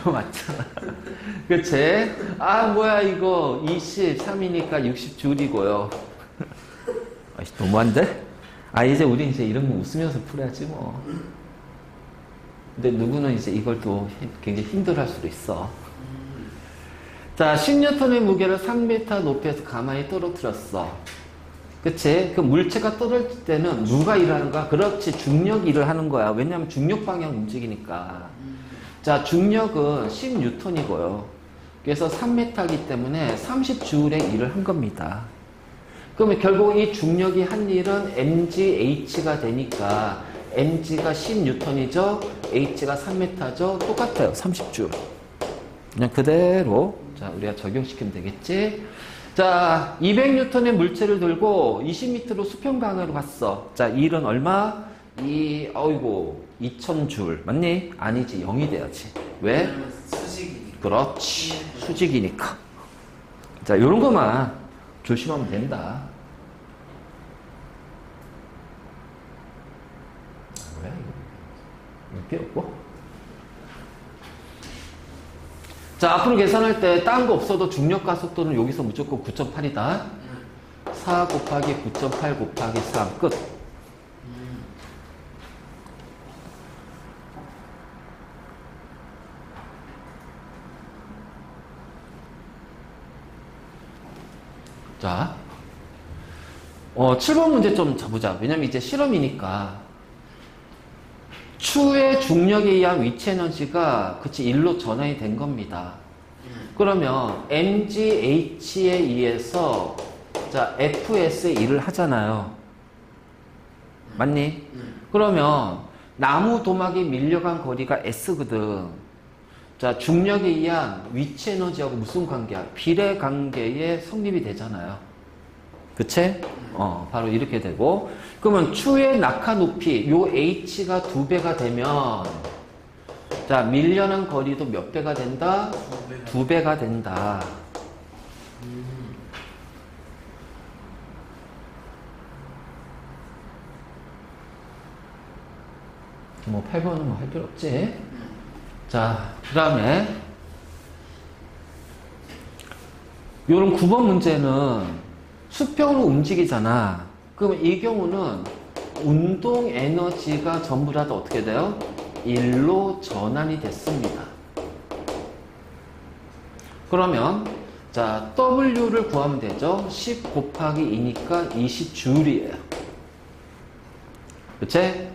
맞잖아. 그치? 뭐야, 이거. 23이니까 60줄이고요. 너무한데? 이제 우리 이제 이런 거 웃으면서 풀어야지, 뭐. 근데 누구는 이제 이걸 또 굉장히 힘들어 할 수도 있어. 자, 10N의 무게를 3m 높이에서 가만히 떨어뜨렸어. 그치? 그 물체가 떨어질 때는 누가 일하는가? 그렇지, 중력이 일을 하는 거야. 왜냐하면 중력 방향 움직이니까. 자, 중력은 10N이고요. 그래서 3m이기 때문에 30J의 일을 한 겁니다. 그러면 결국 이 중력이 한 일은 mgH가 되니까 mg가 10N이죠? h가 3m죠? 똑같아요. 30J. 그냥 그대로 자, 우리가 적용시키면 되겠지? 자, 200N의 물체를 들고 20m로 수평 방향으로 갔어. 자, 이 일은 얼마? 2000줄. 맞니? 아니지. 0이 돼야지. 왜?
수직이니까.
그렇지. 수직이니까. 자, 요런 것만 조심하면 된다. 왜? 이거 없고? 자, 앞으로 계산할 때 딴 거 없어도 중력과 속도는 여기서 무조건 9.8이다. 4 곱하기 9.8 곱하기 3 끝. 자, 7번 문제 좀 잡보자. 왜냐면 이제 실험이니까. 추의 중력에 의한 위치 에너지가 그치 1로 전환이 된 겁니다. 그러면 mgh에 의해서 자 fs의 일을 하잖아요. 맞니? 그러면 나무 도막이 밀려간 거리가 s거든. 자 중력에 의한 위치 에너지하고 무슨 관계야? 비례 관계에 성립이 되잖아요. 그치? 바로 이렇게 되고, 그러면 추의 낙하 높이 요 h가 2배가 되면 자 밀려난 거리도 몇 배가 된다? 2배가 된다. 뭐 8번은 뭐 할 필요 없지. 자 그 다음에 요런 9번 문제는 수평으로 움직이잖아. 그러면 이 경우는 운동 에너지가 전부 다 어떻게 돼요? 1로 전환이 됐습니다. 그러면 자 W를 구하면 되죠. 10 곱하기 2니까 20J이에요. 그치?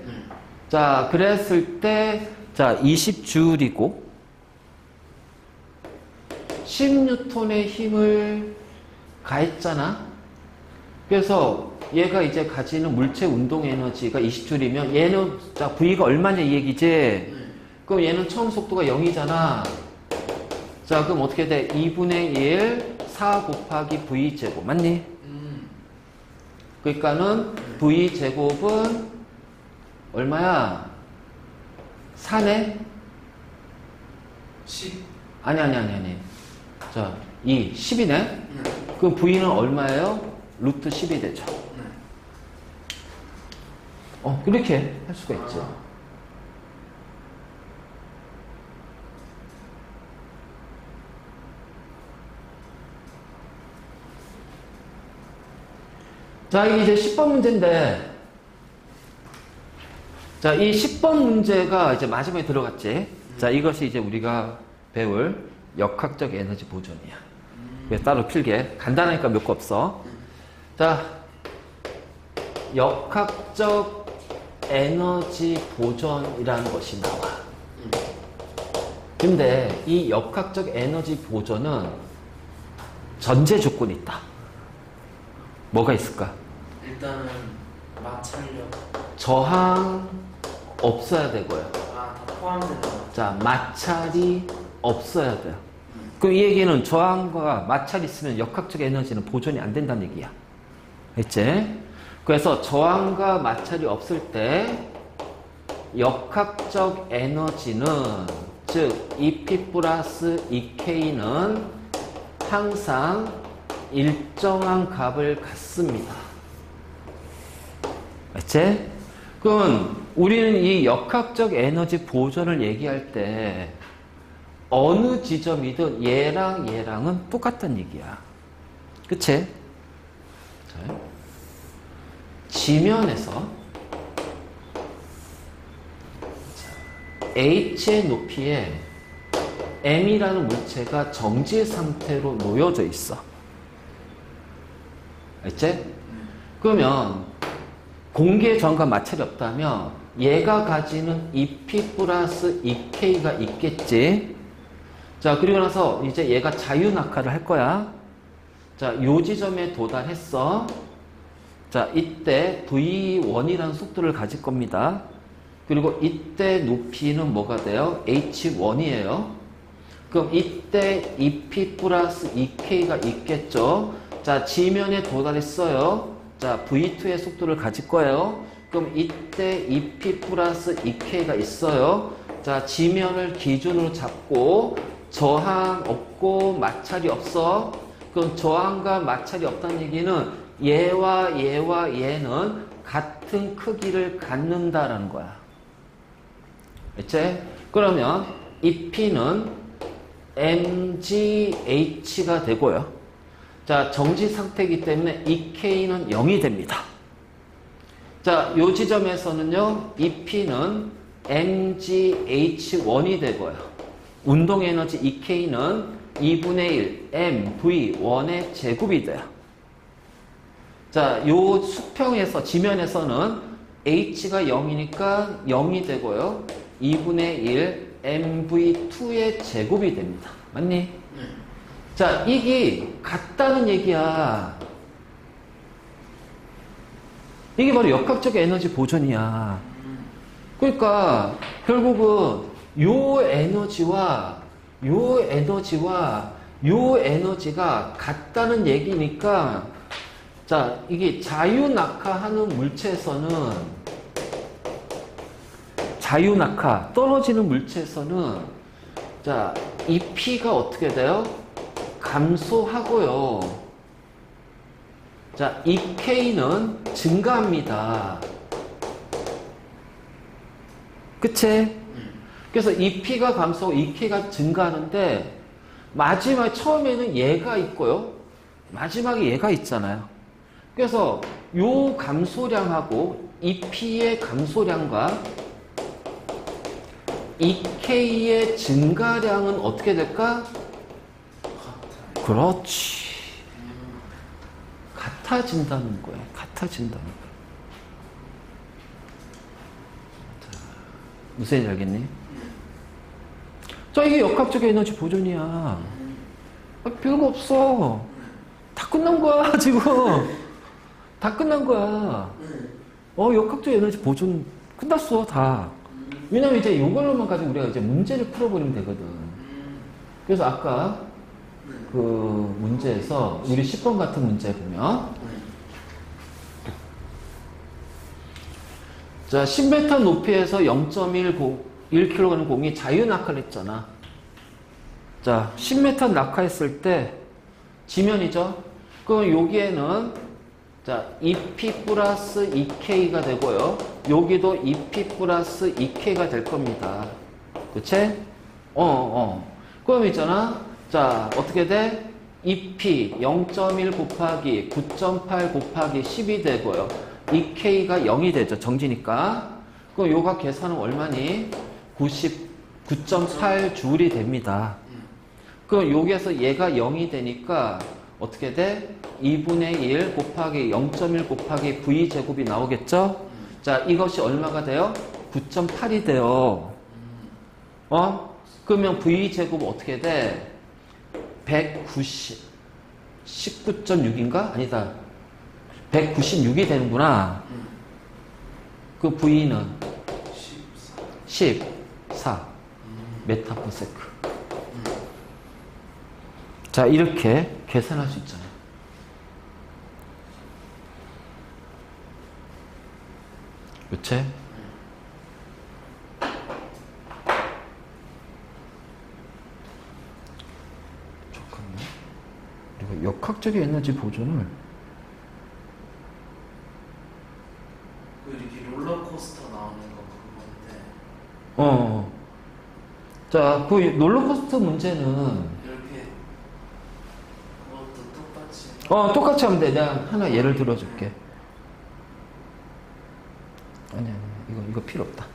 자 그랬을 때 자 20J이고 10N의 힘을 가했잖아. 그래서 얘가 이제 가지는 물체 운동 에너지가 20J면 얘는 자 V가 얼마냐 이 얘기지? 그럼 얘는 처음 속도가 0이잖아. 자 그럼 어떻게 돼? 2분의 1 4 곱하기 V제곱 맞니? 그러니까는 V제곱은 얼마야? 4네?
10.
아니. 자 2, 10이네? 그럼 V는 얼마예요? 루트 10이 되죠. 그렇게 할 수가 있지. 자, 이제 10번 문제인데, 자, 이 10번 문제가 이제 마지막에 들어갔지. 자, 이것이 이제 우리가 배울 역학적 에너지 보존이야. 그래서 따로 필게. 간단하니까 몇 거 없어. 자, 역학적 에너지 보존이라는 것이 나와. 근데 이 역학적 에너지 보존은 전제 조건이 있다. 뭐가 있을까?
일단은 마찰력.
저항 없어야 되고요.
다 포함된다.
자, 마찰이 없어야 돼요. 그럼 이 얘기는 저항과 마찰이 있으면 역학적 에너지는 보존이 안 된다는 얘기야. 알지? 그래서 저항과 마찰이 없을 때 역학적 에너지는 즉 EP 플러스 EK는 항상 일정한 값을 갖습니다. 알지? 그럼 우리는 이 역학적 에너지 보존을 얘기할 때 어느 지점이든 얘랑 얘랑은 똑같다는 얘기야. 그치? 자, 지면에서 H의 높이에 M이라는 물체가 정지 상태로 놓여져 있어. 알지? 그러면 공기의 저항과 마찰이 없다면 얘가 가지는 EP 플러스 EK가 있겠지. 자, 그리고 나서 이제 얘가 자유낙하를 할 거야. 자, 요 지점에 도달했어. 자, 이때 V1이라는 속도를 가질 겁니다. 그리고 이때 높이는 뭐가 돼요? H1이에요. 그럼 이때 EP 플러스 EK가 있겠죠. 자, 지면에 도달했어요. 자, V2의 속도를 가질 거예요. 그럼 이때 EP 플러스 EK가 있어요. 자, 지면을 기준으로 잡고 저항 없고 마찰이 없어. 그럼 저항과 마찰이 없다는 얘기는 얘와 얘는 같은 크기를 갖는다라는 거야. 그치? 그러면 EP는 MGH가 되고요. 자, 정지 상태이기 때문에 EK는 0이 됩니다. 자, 요 지점에서는요, EP는 MGH1이 되고요. 운동 에너지 EK는 2분의 1 MV1의 제곱이 돼요. 자, 요 수평에서, 지면에서는 H가 0이니까 0이 되고요. 2분의 1 MV2의 제곱이 됩니다. 맞니? 자, 이게 같다는 얘기야. 이게 바로 역학적 에너지 보존이야. 그러니까 결국은 요 에너지와 요 에너지와 요 에너지가 같다는 얘기니까, 자, 이게 자유낙하하는 물체에서는, 자유낙하 떨어지는 물체에서는, 자, 이 P가 어떻게 돼요? 감소하고요. 자, 이 K는 증가합니다. 그치? 그래서 이 P가 감소하고 이 K가 증가하는데, 마지막에 처음에는 얘가 있고요. 마지막에 얘가 있잖아요. 그래서 요 감소량하고 이 P의 감소량과 이 K의 증가량은 어떻게 될까? 그렇지. 같아진다는 거야. 같아진다는 거야. 자, 무슨 얘기인지 알겠니? 자, 이게 역학적 에너지 보존이야. 아, 별거 없어. 다 끝난 거야, 지금. 다 끝난 거야. 역학적 에너지 보존 끝났어, 다. 왜냐면 이제 이걸로만 가지고 우리가 이제 문제를 풀어버리면 되거든. 그래서 아까 그 문제에서 우리 10번 같은 문제 보면, 자, 10m 높이에서 0.1kg 공이 자유낙하를 했잖아. 자, 10m 낙하했을 때 지면이죠. 그럼 여기에는 자, 2p 플러스 2k가 되고요. 여기도 2p 플러스 2k가 될 겁니다. 그치? 그럼 있잖아. 자, 어떻게 돼? 2p 0.1 곱하기 9.8 곱하기 10이 되고요. 2k가 0이 되죠. 정지니까. 그럼 요가 계산은 얼마니? 99.8 줄이 됩니다. 그럼 여기에서 얘가 0이 되니까 어떻게 돼? 2분의 1 곱하기 0.1 곱하기 V제곱이 나오겠죠? 자, 이것이 얼마가 돼요? 9.8이 돼요. 그러면 V제곱 어떻게 돼? 19.6인가? 아니다. 196이 되는구나. 그 V는 14 메타퍼세크. 자, 이렇게 계산할 수 있잖아요. 그치? 잠깐만. 이거 역학적인 에너지 보존을
이렇게 롤러코스터 나오는 거 그건데.
자, 그 롤러코스터 문제는
이렇게 그것도 똑같이.
똑같이 하면 돼. 내가 하나 예를 들어줄게. 아니야. 이거 필요 없다.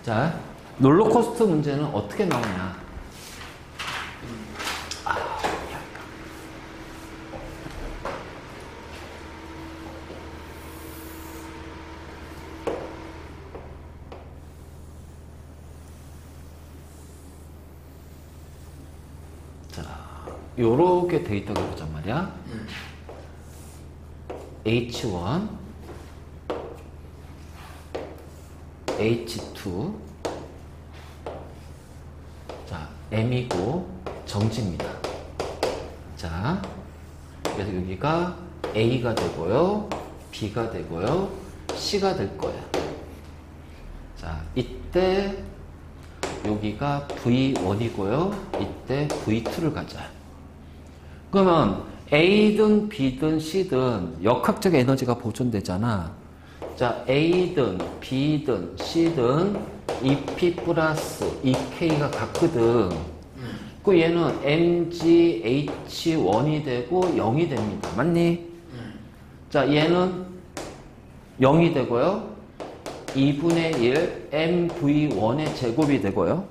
자, 롤러코스터 문제는 어떻게 나오냐. 자, 요렇게 데이터가 보자 말이야. H1, H2, 자, M이고 정지입니다. 자, 그래서 여기가 A가 되고요, B가 되고요, C가 될 거야. 자, 이때 여기가 V1이고요, 이때 V2를 가자. 그러면 A든 B든 C든 역학적 에너지가 보존되잖아. 자, A든 B든 C든 2P 플러스 2K가 같거든. 그 얘는 MGH1이 되고 0이 됩니다. 맞니? 자, 얘는 0이 되고요. 2분의 1 MV1의 제곱이 되고요.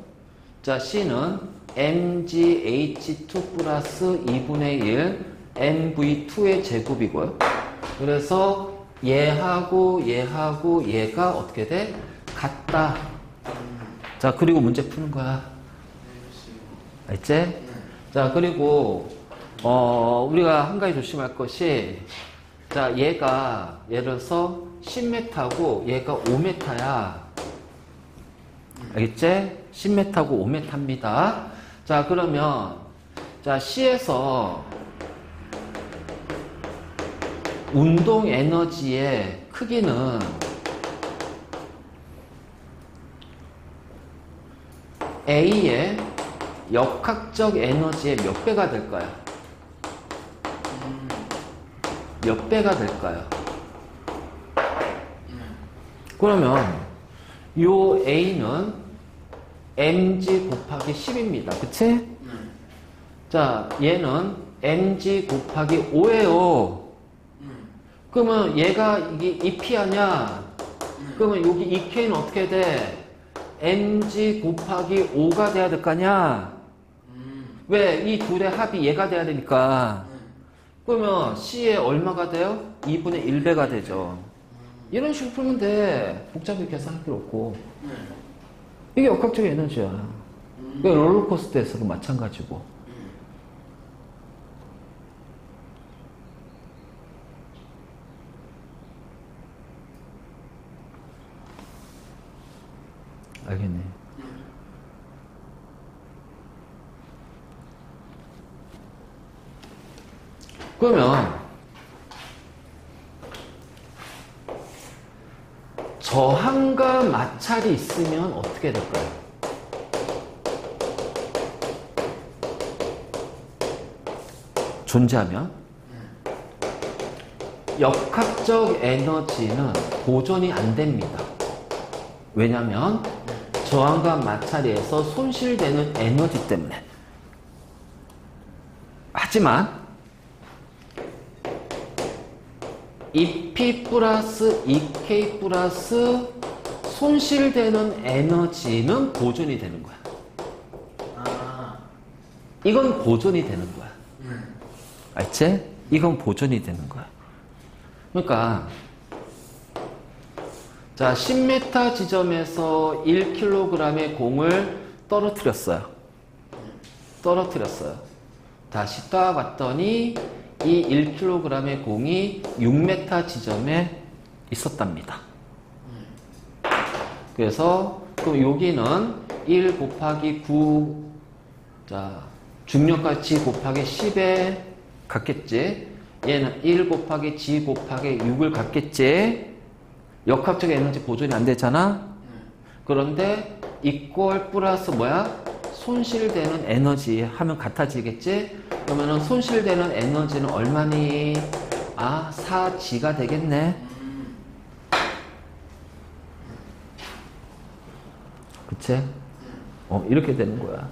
자, C는 MGH2 플러스 2분의 1 MV2의 제곱이고요. 그래서 얘하고 얘하고 얘가 어떻게 돼? 같다. 자, 그리고 문제 푸는 거야. 알지? 자, 그리고, 우리가 한 가지 조심할 것이, 자, 얘가, 예를 들어서 10m고 얘가 5m야. 알겠지? 10m고 5m입니다. 자, 그러면, 자, C에서 운동 에너지의 크기는 A의 역학적 에너지의 몇 배가 될까요? 몇 배가 될까요? 그러면 요 A는 mg 곱하기 10입니다. 그치? 자, 얘는 mg 곱하기 5예요. 그러면 얘가 이게 2p하냐? 그러면 여기 2k는 어떻게 돼? mg 곱하기 5가 돼야 될 거 아니야? 왜? 이 둘의 합이 얘가 돼야 되니까. 그러면 C에 얼마가 돼요? 2분의 1배가 되죠. 이런 식으로 풀면 돼. 복잡하게 계산할 필요 없고. 이게 역학적 에너지야. 그러니까 롤러코스터에서도 마찬가지고. 알겠네. 그러면 저항과 마찰이 있으면 어떻게 될까요? 존재하면 역학적 에너지는 보존이 안 됩니다. 왜냐하면 저항과 마찰에 의해서 손실되는 에너지 때문에. 하지만 2p 플러스 2k 플러스 손실되는 에너지는 보존이 되는 거야. 이건 보존이 되는 거야. 알지? 이건 보존이 되는 거야. 그러니까 자, 10m 지점에서 1kg의 공을 떨어뜨렸어요. 다시 따봤더니 이 1kg의 공이 6m 지점에 있었답니다. 그래서 그럼 여기는 1 곱하기 9, 자, 중력가치 곱하기 10에 같겠지. 얘는 1 곱하기 g 곱하기 6을 갖겠지. 역학적 에너지 보존이 안 되잖아. 그런데 이꼴 플러스 뭐야? 손실되는 에너지 하면 같아지겠지. 그러면은 손실되는 에너지는 얼마니? 4g가 되겠네. 그치? 이렇게 되는 거야.